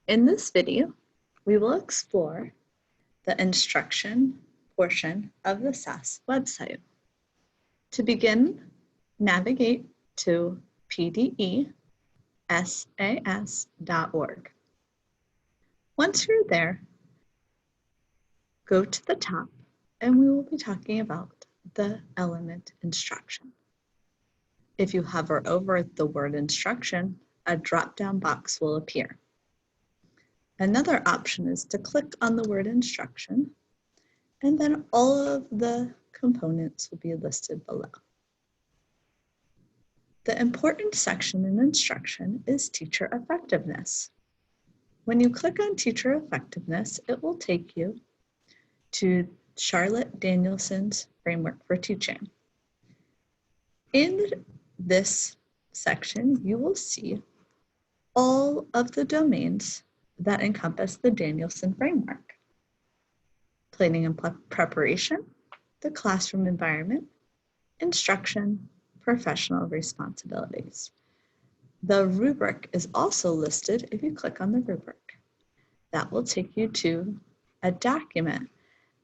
In this video, we will explore the instruction portion of the SAS website. To begin, navigate to pdesas.org. Once you're there, go to the top and we will be talking about the element instruction. If you hover over the word instruction, a drop-down box will appear. Another option is to click on the word instruction, and then all of the components will be listed below. The important section in instruction is teacher effectiveness. When you click on teacher effectiveness, it will take you to Charlotte Danielson's Framework for Teaching. In this section, you will see all of the domains that encompass the Danielson Framework: planning and preparation, the classroom environment, instruction, professional responsibilities. The rubric is also listed if you click on the rubric. That will take you to a document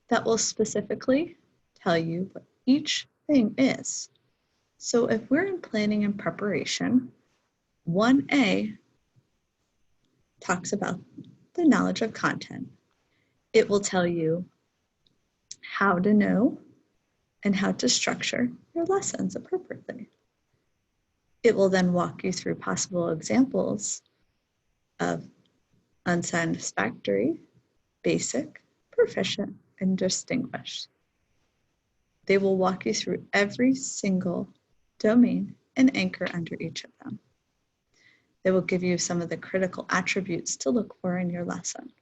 that will specifically tell you what each thing is. So if we're in planning and preparation, 1A talks about the knowledge of content. It will tell you how to know and how to structure your lessons appropriately. It will then walk you through possible examples of unsatisfactory, basic, proficient, and distinguished. They will walk you through every single domain and anchor under each of them. They will give you some of the critical attributes to look for in your lesson.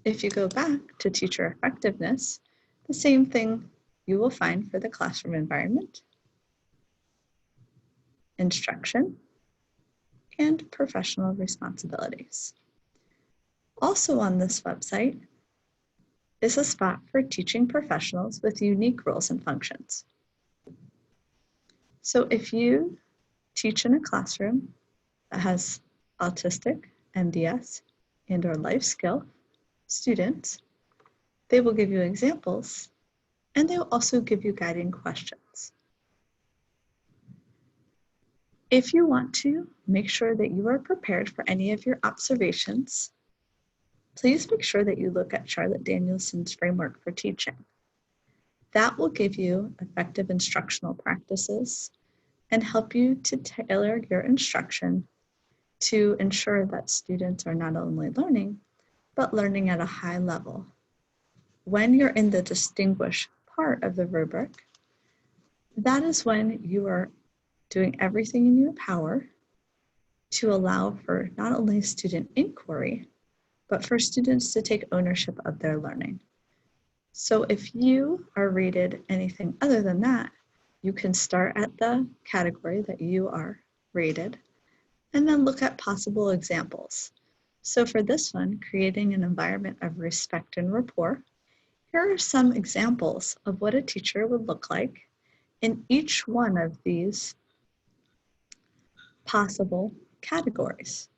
If you go back to teacher effectiveness, the same thing you will find for the classroom environment, instruction, and professional responsibilities. Also on this website is a spot for teaching professionals with unique roles and functions. So if you teach in a classroom that has autistic, MDS, and/or life skill students, they will give you examples, and they will also give you guiding questions. If you want to make sure that you are prepared for any of your observations, please make sure that you look at Charlotte Danielson's Framework for Teaching. That will give you effective instructional practices and help you to tailor your instruction to ensure that students are not only learning, but learning at a high level. When you're in the distinguish part of the rubric, that is when you are doing everything in your power to allow for not only student inquiry, but for students to take ownership of their learning. So if you are rated anything other than that, you can start at the category that you are rated and then look at possible examples. So for this one, creating an environment of respect and rapport, here are some examples of what a teacher would look like in each one of these possible categories.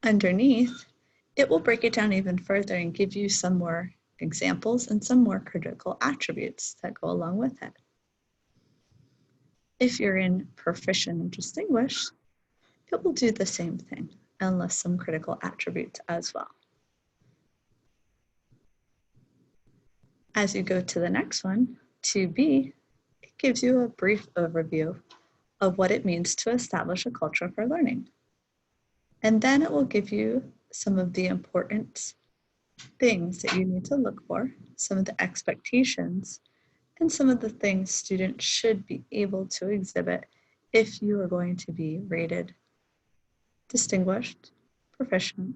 Underneath, it will break it down even further and give you some more examples and some more critical attributes that go along with it. If you're in proficient and distinguished, it will do the same thing and list some critical attributes as well. As you go to the next one, 2B, it gives you a brief overview of what it means to establish a culture for learning. And then it will give you some of the important things that you need to look for, some of the expectations, and some of the things students should be able to exhibit if you are going to be rated distinguished, proficient,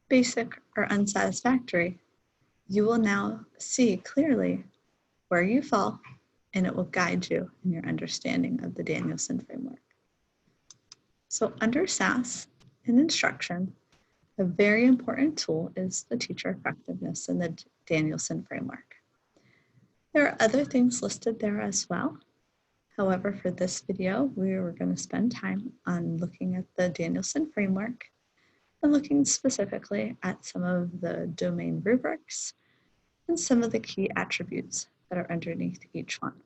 basic, or unsatisfactory. You will now see clearly where you fall, and it will guide you in your understanding of the Danielson Framework. So under SAS and instruction, a very important tool is the teacher effectiveness in the Danielson Framework. There are other things listed there as well, However, for this video, we are going to spend time on looking at the Danielson Framework and looking specifically at some of the domain rubrics and some of the key attributes that are underneath each one.